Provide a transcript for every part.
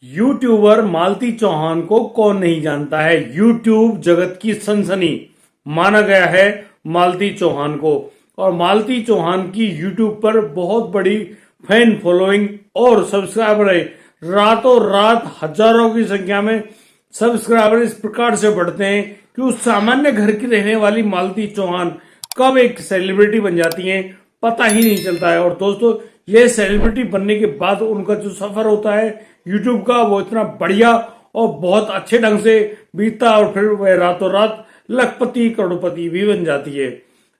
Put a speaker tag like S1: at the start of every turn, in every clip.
S1: YouTuber Malti Chauhan को कौन नहीं जानता है। यूट्यूब जगत की सनसनी माना गया है मालती चौहान को। और मालती चौहान की यूट्यूब पर बहुत बड़ी फैन फॉलोइंग और सब्सक्राइबर है। रातों रात हजारों की संख्या में सब्सक्राइबर इस प्रकार से बढ़ते हैं कि उस सामान्य घर की रहने वाली मालती चौहान कब एक सेलिब्रिटी बन जाती हैं पता ही नहीं चलता है। और दोस्तों, ये सेलिब्रिटी बनने के बाद उनका जो सफर होता है यूट्यूब का, वो इतना बढ़िया और बहुत अच्छे ढंग से बीतता है और फिर वह रातों रात लखपति करोड़पति भी बन जाती है।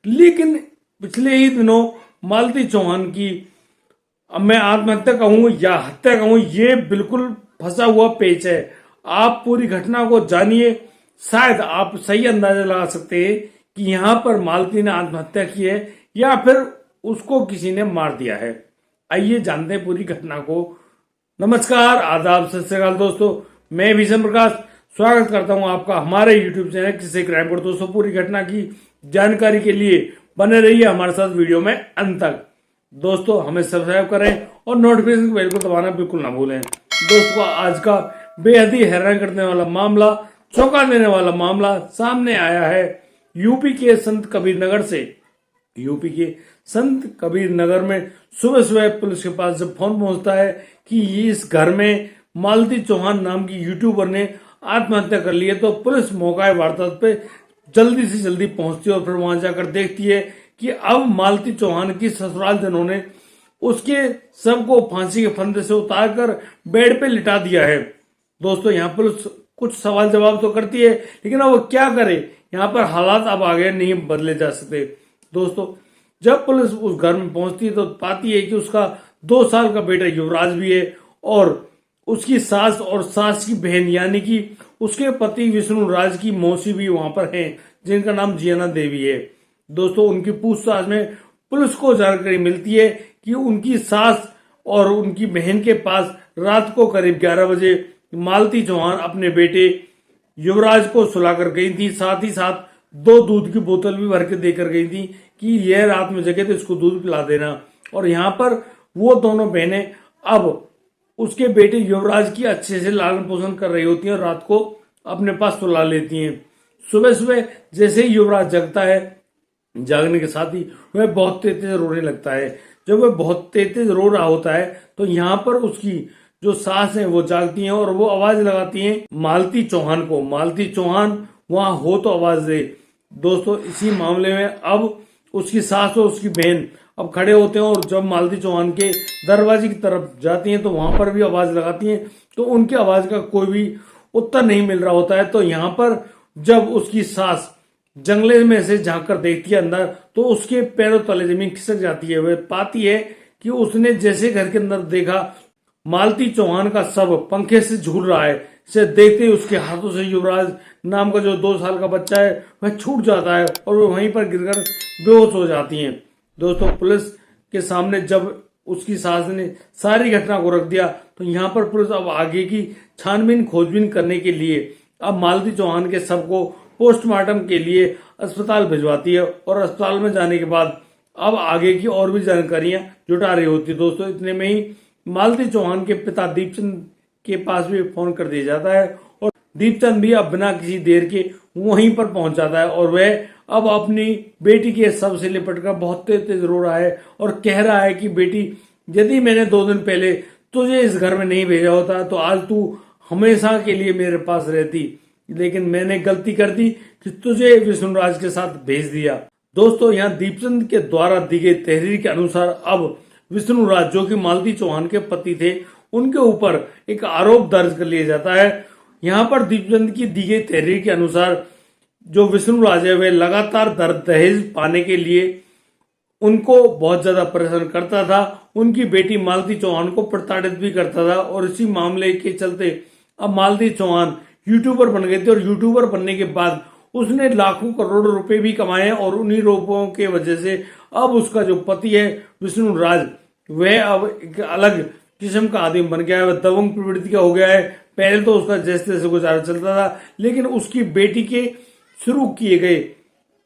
S1: लेकिन पिछले ही दिनों मालती चौहान की, अब मैं आत्महत्या कहूं या हत्या कहूं, ये बिल्कुल फंसा हुआ पेच है। आप पूरी घटना को जानिए, शायद आप सही अंदाजा लगा सकते हैं कि यहाँ पर मालती ने आत्महत्या की है या फिर उसको किसी ने मार दिया है। आइए जानते हैं पूरी घटना को। नमस्कार, आदाब, सत श्री अकाल दोस्तों, मैं भीषण प्रकाश स्वागत करता हूं आपका हमारे यूट्यूब चैनल किस्से क्राइम पर। दोस्तों, पूरी घटना की जानकारी के लिए बने रहिए हमारे साथ वीडियो में अंत तक। दोस्तों, हमें सब्सक्राइब करें और नोटिफिकेशन बेल को दबाना बिल्कुल ना भूलें। दोस्तों, आज का बेहद ही हैरान करने वाला मामला, चौंका देने वाला मामला सामने आया है यूपी के संत कबीर नगर से। यूपी के संत कबीर नगर में सुबह सुबह पुलिस के पास जब फोन पहुंचता है कि इस घर में मालती चौहान नाम की यूट्यूबर ने आत्महत्या कर ली है, तो पुलिस मौका वारदात पे जल्दी से जल्दी पहुंचती है और फिर वहां जाकर देखती है कि अब मालती चौहान की ससुराल जनों ने उसके शव को फांसी के फंदे से उतारकर बेड पे लिटा दिया है। दोस्तों, यहाँ पुलिस कुछ सवाल जवाब तो करती है, लेकिन अब वो क्या करे, यहाँ पर हालात अब आगे नहीं बदले जा सकते। दोस्तों, जब पुलिस उस घर में पहुंचती है तो पाती है कि उसका 2 साल का बेटा युवराज भी है और उसकी सास और सास की बहन यानी कि उसके पति विष्णु राज की मौसी भी वहां पर हैं, जिनका नाम जियाना देवी है। दोस्तों, उनकी पूछताछ में पुलिस को जानकारी मिलती है कि उनकी सास और उनकी बहन के पास रात को करीब 11 बजे मालती चौहान अपने बेटे युवराज को सुलाकर गई थी। साथ ही साथ 2 दूध की बोतल भी भर के देकर गई थी कि यह रात में जगे तो इसको दूध पिला देना। और यहाँ पर वो दोनों बहनें अब उसके बेटे युवराज की अच्छे से लालन पोषण कर रही होती हैं और रात को अपने पास सुला लेती हैं। सुबह सुबह जैसे ही युवराज जगता है, जागने के साथ ही वह बहुत तेज तेज रोने लगता है। जब वह बहुत तेज तेज रो रहा होता है तो यहाँ पर उसकी जो सास है वो जागती हैं और वो आवाज लगाती हैं मालती चौहान को, मालती चौहान वहां हो तो आवाज दे। दोस्तों, इसी मामले में अब उसकी सास और उसकी बहन अब खड़े होते हैं और जब मालती चौहान के दरवाजे की तरफ जाती हैं तो वहां पर भी आवाज लगाती हैं, तो उनकी आवाज का कोई भी उत्तर नहीं मिल रहा होता है। तो यहाँ पर जब उसकी सास जंगले में से झांक कर देखती है अंदर, तो उसके पैरों तले जमीन खिसक जाती है। वह पाती है कि उसने जैसे घर के अंदर देखा मालती चौहान का शव पंखे से झूल रहा है। इसे देखते ही उसके हाथों से युवराज नाम का जो 2 साल का बच्चा है वह छूट जाता है और वो वहीं पर गिरकर बेहोश हो जाती हैं। दोस्तों, पुलिस के सामने जब उसकी सास ने सारी घटना को रख दिया तो यहाँ पर पुलिस अब आगे की छानबीन खोजबीन करने के लिए अब मालती चौहान के शव को पोस्टमार्टम के लिए अस्पताल भिजवाती है और अस्पताल में जाने के बाद अब आगे की और भी जानकारियां जुटा रही होती है। दोस्तों, इतने में ही मालती चौहान के पिता दीपचंद के पास भी फोन कर दिया जाता है और दीपचंद भी अब बिना किसी देर के वहीं पर पहुंच जाता है और वह अब अपनी बेटी के शव से लिपटकर बहुत तेज तेज रो रहा है और कह रहा है कि बेटी, यदि मैंने 2 दिन पहले तुझे इस घर में नहीं भेजा होता तो आज तू हमेशा के लिए मेरे पास रहती, लेकिन मैंने गलती कर दी कि तुझे विष्णुराज के साथ भेज दिया। दोस्तों, यहाँ दीपचंद के द्वारा दी गई तहरीर के अनुसार अब विष्णुराज, जो कि मालती चौहान के पति थे, उनके ऊपर एक आरोप दर्ज कर लिया जाता है। यहाँ पर दीपचंद की दी गई तहरीर के अनुसार जो विष्णुराज है वह लगातार दहेज पाने के लिए उनको बहुत ज्यादा परेशान करता था। उनकी बेटी मालती चौहान को प्रताड़ित भी करता था और इसी मामले के चलते अब मालती चौहान यूट्यूबर बन गई थी और यूट्यूबर बनने के बाद उसने लाखों करोड़ों रुपए भी कमाए और उन्हीं रुपयों के वजह से अब उसका जो पति है विष्णु राज, वह अब एक अलग किस्म का आदमी बन गया है। वह दबंग प्रवृत्ति का हो गया है। पहले तो उसका जैसे तैसे गुजारा चलता था, लेकिन उसकी बेटी के शुरू किए गए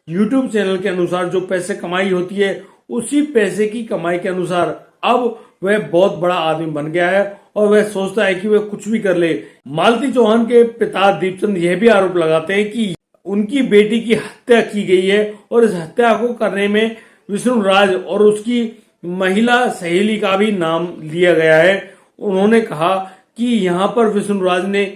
S1: यूट्यूब चैनल के अनुसार जो पैसे कमाई होती है, उसी पैसे की कमाई के अनुसार अब वह बहुत बड़ा आदमी बन गया है और वह सोचता है कि वह कुछ भी कर ले। मालती चौहान के पिता दीपचंद यह भी आरोप लगाते हैं कि उनकी बेटी की हत्या की गई है और इस हत्या को करने में विष्णु राज और उसकी महिला सहेली का भी नाम लिया गया है। उन्होंने कहा कि यहाँ पर विष्णु राज ने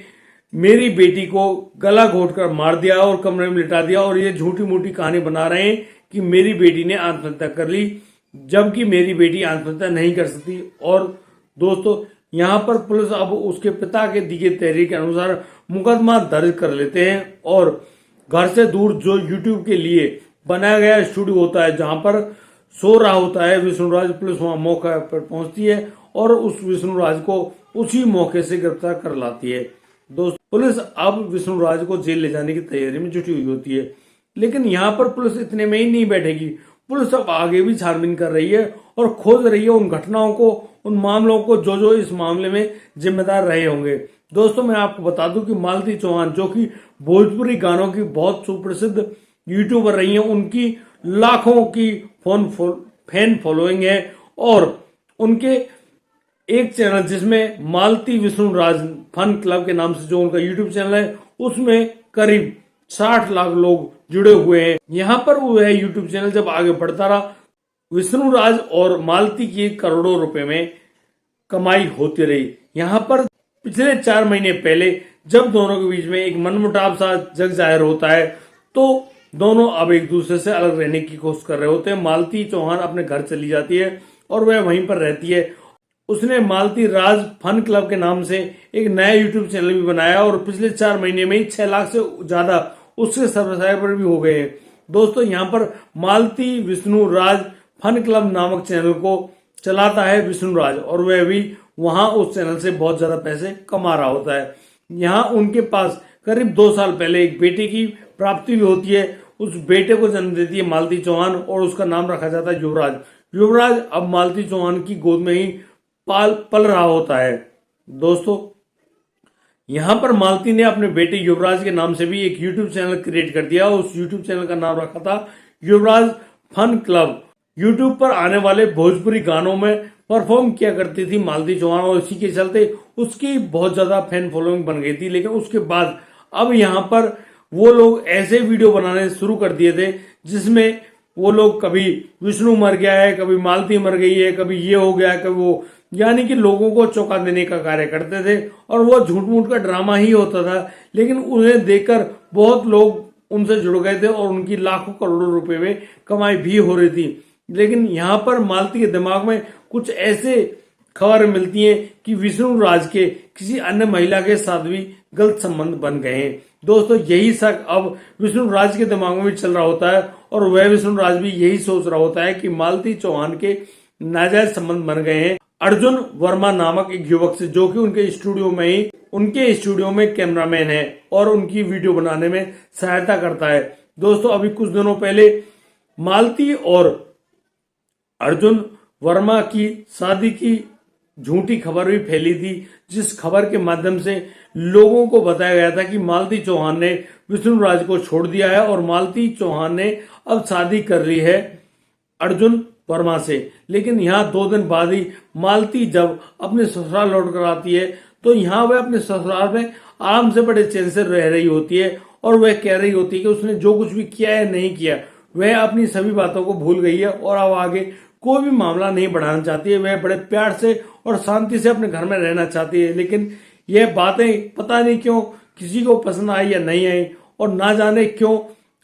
S1: मेरी बेटी को गला घोटकर मार दिया और कमरे में लिटा दिया और ये झूठी मूठी कहानी बना रहे हैं कि मेरी बेटी ने आत्महत्या कर ली, जबकि मेरी बेटी आत्महत्या नहीं कर सकती। और दोस्तों यहाँ पर पुलिस अब उसके पिता के दी गई तहरीर के अनुसार मुकदमा दर्ज कर लेते हैं और घर से दूर जो यूट्यूब के लिए बनाया गया स्टूडियो होता है जहां पर सो रहा होता है विष्णुराज, पुलिस वहां मौके पर पहुंचती है और उस विष्णुराज को उसी मौके से गिरफ्तार कर लाती है। दोस्तों पुलिस अब विष्णुराज को जेल ले जाने की तैयारी में जुटी हुई होती है, लेकिन यहाँ पर पुलिस इतने में ही नहीं बैठेगी। पुलिस अब आगे भी छानबीन कर रही है और खोज रही है उन घटनाओं को, उन मामलों को जो जो इस मामले में जिम्मेदार रहे होंगे। दोस्तों मैं आपको बता दूं कि मालती चौहान जो कि भोजपुरी गानों की बहुत सुप्रसिद्ध यूट्यूबर रही हैं, उनकी लाखों की फैन फॉलोइंग है और उनके एक चैनल जिसमें मालती विष्णु राज फन क्लब के नाम से जो उनका यूट्यूब चैनल है उसमें करीब 60 लाख लोग जुड़े हुए हैं। यहाँ पर वो है यूट्यूब चैनल जब आगे बढ़ता रहा, विष्णु राज और मालती की करोड़ों रुपए में कमाई होती रही। यहाँ पर पिछले 4 महीने पहले जब दोनों के बीच में एक मनमुटाव सा जग जाहिर होता है तो दोनों अब एक दूसरे से अलग रहने की कोशिश कर रहे होते हैं। मालती चौहान अपने घर चली जाती है और वह वहीं पर रहती है। उसने मालती राज फन क्लब के नाम से एक नया यूट्यूब चैनल भी बनाया और पिछले 4 महीने में ही 6 लाख से ज्यादा उसके सब्सक्राइबर भी हो गए हैं। दोस्तों यहाँ पर मालती विष्णु राज फन क्लब नामक चैनल को चलाता है विष्णु राज और वह भी वहां उस चैनल से बहुत ज्यादा पैसे कमा रहा होता है। यहाँ उनके पास करीब 2 साल पहले एक बेटे की प्राप्ति भी होती है। उस बेटे को जन्म देती है मालती चौहान और उसका नाम रखा जाता है युवराज। युवराज अब मालती चौहान की गोद में ही पल रहा होता है। दोस्तों यहाँ पर मालती ने अपने बेटे युवराज के नाम से भी एक यूट्यूब चैनल क्रिएट कर दिया। उस यूट्यूब चैनल का नाम रखा था युवराज फन क्लब। यूट्यूब पर आने वाले भोजपुरी गानों में परफॉर्म किया करती थी मालती चौहान और इसी के चलते उसकी बहुत ज्यादा फैन फॉलोइंग बन गई थी। लेकिन उसके बाद अब यहाँ पर वो लोग ऐसे वीडियो बनाने शुरू कर दिए थे जिसमें वो लोग कभी विष्णु मर गया है, कभी मालती मर गई है, कभी ये हो गया है, कभी वो, यानी कि लोगों को चौंका देने का कार्य करते थे और वो झूठ मूठ का ड्रामा ही होता था। लेकिन उन्हें देखकर बहुत लोग उनसे जुड़ गए थे और उनकी लाखों करोड़ों रुपए में कमाई भी हो रही थी। लेकिन यहाँ पर मालती के दिमाग में कुछ ऐसे खबर मिलती है कि विष्णु राज के किसी अन्य महिला के साथ भी गलत संबंध बन गए हैं। दोस्तों यही शक अब विष्णु राज के दिमाग में भी चल रहा होता है और वह विष्णु राज भी यही सोच रहा होता है कि मालती चौहान के नाजायज संबंध बन गए हैं अर्जुन वर्मा नामक एक युवक से, जो कि उनके स्टूडियो में कैमरामैन है और उनकी वीडियो बनाने में सहायता करता है। दोस्तों अभी कुछ दिनों पहले मालती और अर्जुन वर्मा की शादी की झूठी खबर भी फैली थी, जिस खबर के माध्यम से लोगों को बताया गया था कि मालती चौहान ने विष्णु राज को छोड़ दिया है और मालती चौहान ने अब शादी कर ली है अर्जुन वर्मा से। लेकिन यहाँ 2 दिन बाद ही मालती जब अपने ससुराल लौट कर आती है तो यहाँ वह अपने ससुराल में आराम से बड़े चैन से रह रही होती है और वह कह रही होती है कि उसने जो कुछ भी किया है नहीं किया, वह अपनी सभी बातों को भूल गई है और अब आगे कोई भी मामला नहीं बढ़ाना चाहती है। वह बड़े प्यार से और शांति से अपने घर में रहना चाहती है। लेकिन यह बातें पता नहीं क्यों किसी को पसंद आई या नहीं आई और ना जाने क्यों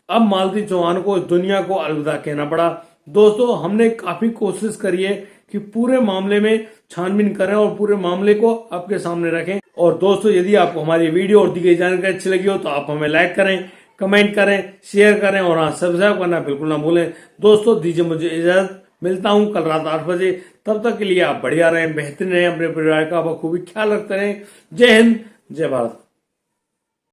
S1: अब मालती चौहान को इस दुनिया को अलविदा कहना पड़ा। दोस्तों हमने काफी कोशिश करी है कि पूरे मामले में छानबीन करें और पूरे मामले को आपके सामने रखें। और दोस्तों यदि आपको हमारी वीडियो और दी गई जानकारी अच्छी लगी हो तो आप हमें लाइक करें, कमेंट करें, शेयर करें और हाँ सब्सक्राइब करना बिल्कुल ना भूलें। दोस्तों दीजिए मुझे इजाजत, मिलता हूं कल रात 8 बजे। तब तक के लिए आप बढ़िया रहें, बेहतरीन रहें, अपने परिवार का बखूबी ख्याल रखते रहें। जय हिंद, जय भारत।